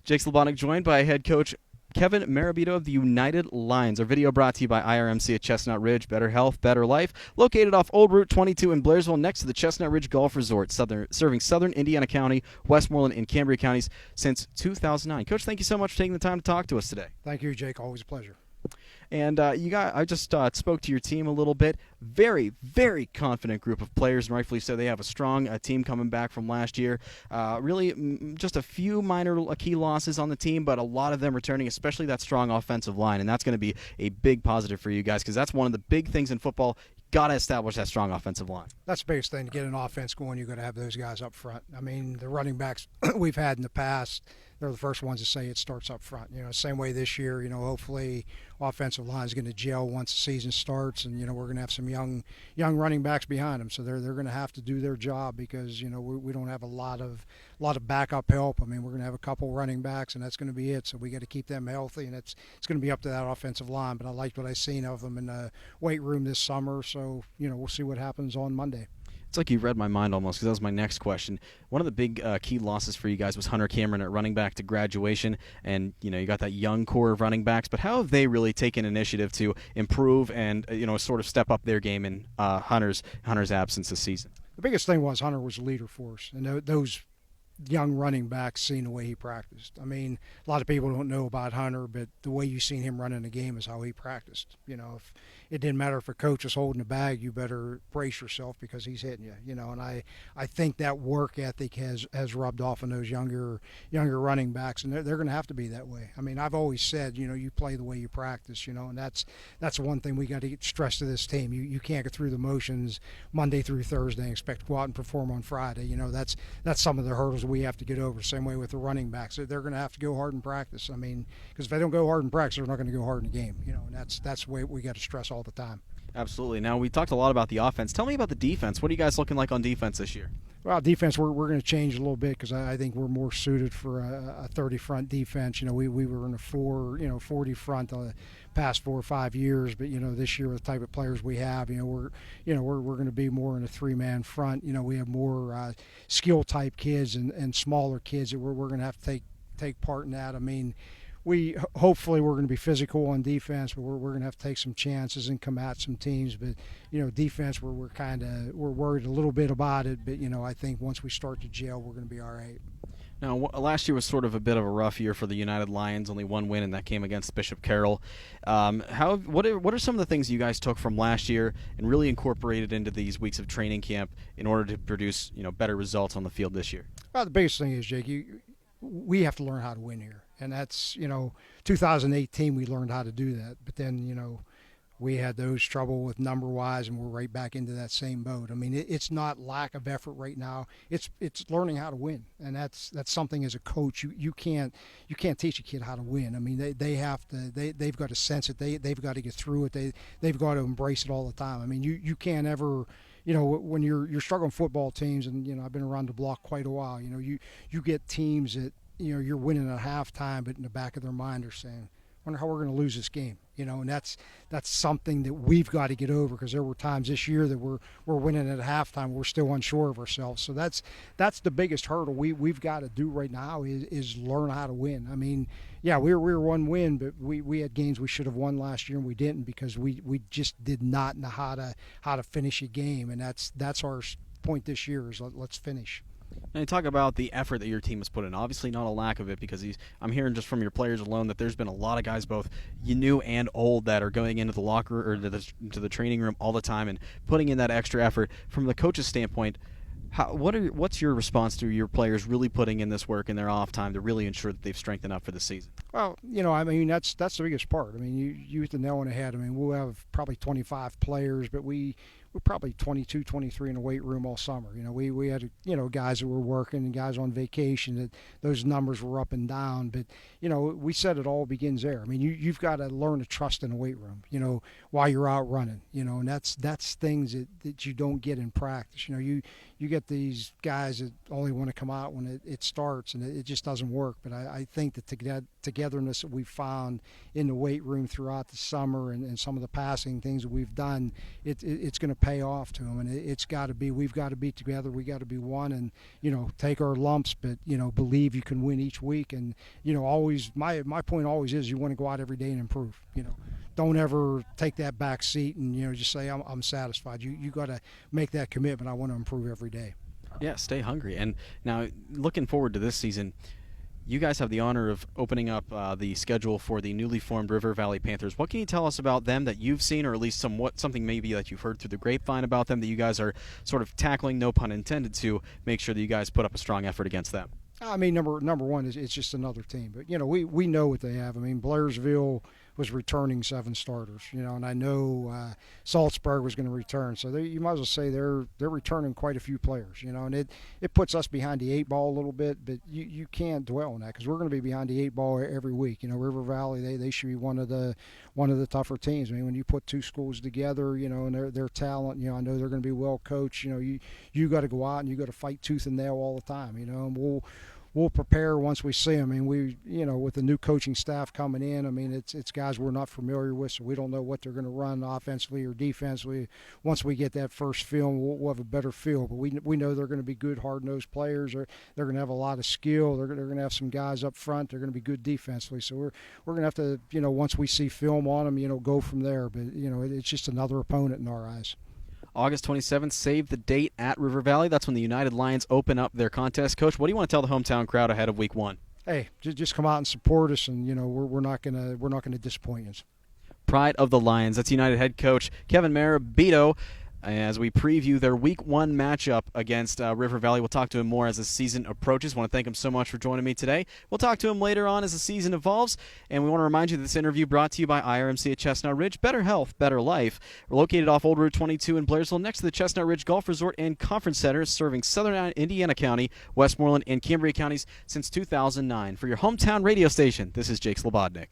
Jake Slebodnick joined by head coach Kevin Marabito of the United Lions. Our video brought to you by IRMC at Chestnut Ridge. Better health, better life. Located off Old Route 22 in Blairsville next to the Chestnut Ridge Golf Resort, serving southern Indiana County, Westmoreland, and Cambria counties since 2009. Coach, thank you so much for taking the time to talk to us today. Thank you, Jake. Always a pleasure. And I just spoke to your team a little bit. Very, very confident group of players, and rightfully so. They have a strong team coming back from last year. Really, just a few minor key losses on the team, but a lot of them returning, especially that strong offensive line. And that's going to be a big positive for you guys because that's one of the big things in football. Got to establish that strong offensive line. That's the biggest thing. To get an offense going, you've got to have those guys up front. I mean, the running backs we've had in the past, they're the first ones to say it starts up front. Same way this year, hopefully offensive line is going to gel once the season starts, and, we're going to have some young running backs behind them. So they're going to have to do their job because, we don't have a lot of backup help. I mean, we're going to have a couple running backs, and that's going to be it. So we got to keep them healthy, and it's going to be up to that offensive line. But I liked what I seen of them in the weight room this summer. So, we'll see what happens on Monday. It's like you read my mind almost because that was my next question. One of the big key losses for you guys was Hunter Cameron at running back to graduation, and you got that young core of running backs. But how have they really taken initiative to improve and sort of step up their game in Hunter's absence this season? The biggest thing was Hunter was a leader for us, and those young running backs seen the way he practiced. I mean, a lot of people don't know about Hunter, but the way you seen him running the game is how he practiced. If it didn't matter if a coach is holding the bag, you better brace yourself because he's hitting you. And I think that work ethic has rubbed off on those younger running backs, and they're going to have to be that way. I mean, I've always said, you play the way you practice, and that's one thing we got to stress to this team. You can't get through the motions Monday through Thursday and expect to go out and perform on Friday. That's some of the hurdles we have to get over. Same way with the running backs. They're going to have to go hard in practice. I mean, because if they don't go hard in practice, they're not going to go hard in the game. And that's the way we got to stress all the time. Absolutely. Now, we talked a lot about the offense. Tell me about the defense. What are you guys looking like on defense this year? Well, defense, we're going to change a little bit because I think we're more suited for a 30 front defense. We were in a 40 front the past 4 or 5 years, but this year with the type of players we have, we're going to be more in a 3-man front. We have more skill type kids and smaller kids that we're going to have to take part in that. I mean, hopefully we're going to be physical on defense, but we're going to have to take some chances and come at some teams. But defense, we're worried a little bit about it. But I think once we start to gel, we're going to be all right. Now, last year was sort of a bit of a rough year for the United Lions. Only one win, and that came against Bishop Carroll. What are some of the things you guys took from last year and really incorporated into these weeks of training camp in order to produce better results on the field this year? Well, the biggest thing is, Jake, we have to learn how to win here. And that's, 2018 we learned how to do that. But then, we had those trouble with number-wise, and we're right back into that same boat. I mean, it's not lack of effort right now. It's learning how to win, and that's something as a coach you can't teach a kid how to win. I mean, they've got to sense it. They've got to get through it. They've got to embrace it all the time. I mean, you can't ever. When you're struggling football teams, and I've been around the block quite a while. You get teams that you're winning at halftime, but in the back of their mind they're saying, I wonder how we're going to lose this game. And that's something that we've got to get over because there were times this year that we're winning at halftime. We're still unsure of ourselves. So that's the biggest hurdle we've got to do right now is learn how to win. I mean, yeah, we were one win, but we had games we should have won last year and we didn't because we just did not know how to finish a game. And that's our point this year is let's finish. And you talk about the effort that your team has put in. Obviously not a lack of it because I'm hearing just from your players alone that there's been a lot of guys, both new and old, that are going into the locker or to the training room all the time and putting in that extra effort. From the coach's standpoint, what's your response to your players really putting in this work in their off time to really ensure that they've strengthened up for the season? Well, I mean, that's the biggest part. I mean, you hit the nail on the head. I mean, we'll have probably 25 players, but we're probably 22, 23 in the weight room all summer. We had, guys that were working and guys on vacation, that those numbers were up and down. But, we said it all begins there. I mean, you've got to learn to trust in the weight room, while you're out running, and that's things that you don't get in practice. You get these guys that only want to come out when it starts, and it just doesn't work. But I think the togetherness that we've found in the weight room throughout the summer and some of the passing things that we've done, it's going to pay off to them, and it's got to be. We've got to be together. We got to be one, and take our lumps, but believe you can win each week, and always my point always is you want to go out every day and improve. Don't ever take that back seat and just say I'm satisfied. You got to make that commitment. I want to improve every day. Yeah, stay hungry. And now, looking forward to this season, you guys have the honor of opening up the schedule for the newly formed River Valley Panthers. What can you tell us about them that you've seen, or at least something maybe that you've heard through the grapevine about them that you guys are sort of tackling, no pun intended, to make sure that you guys put up a strong effort against them? I mean, number one is it's just another team, but we know what they have. I mean, Blairsville was returning 7 starters, and I know Salzburg was going to return, so you might as well say they're returning quite a few players, and it puts us behind the 8 ball a little bit, but you can't dwell on that because we're going to be behind the 8 ball every week. River Valley they should be one of the tougher teams. I mean, when you put 2 schools together, and their talent, I know they're going to be well coached. You got to go out and you got to fight tooth and nail all the time, and we'll prepare once we see them. I mean, with the new coaching staff coming in, I mean, it's guys we're not familiar with, so we don't know what they're going to run offensively or defensively. Once we get that first film, we'll have a better feel. But we know they're going to be good, hard-nosed players. They're going to have a lot of skill. They're going to have some guys up front. They're going to be good defensively. So we're going to have to, once we see film on them, go from there. But it's just another opponent in our eyes. August 27th, save the date at River Valley. That's when the United Lions open up their contest. Coach, what do you want to tell the hometown crowd ahead of Week 1? Hey, just come out and support us, and we're not gonna disappoint you. Pride of the Lions. That's United head coach Kevin Marabito. As we preview their Week 1 matchup against River Valley. We'll talk to him more as the season approaches. I want to thank him so much for joining me today. We'll talk to him later on as the season evolves. And we want to remind you that this interview brought to you by IRMC at Chestnut Ridge. Better health, better life. We're located off Old Route 22 in Blairsville, next to the Chestnut Ridge Golf Resort and Conference Center, serving southern Indiana County, Westmoreland, and Cambria counties since 2009. For your hometown radio station, this is Jake Slebodnick.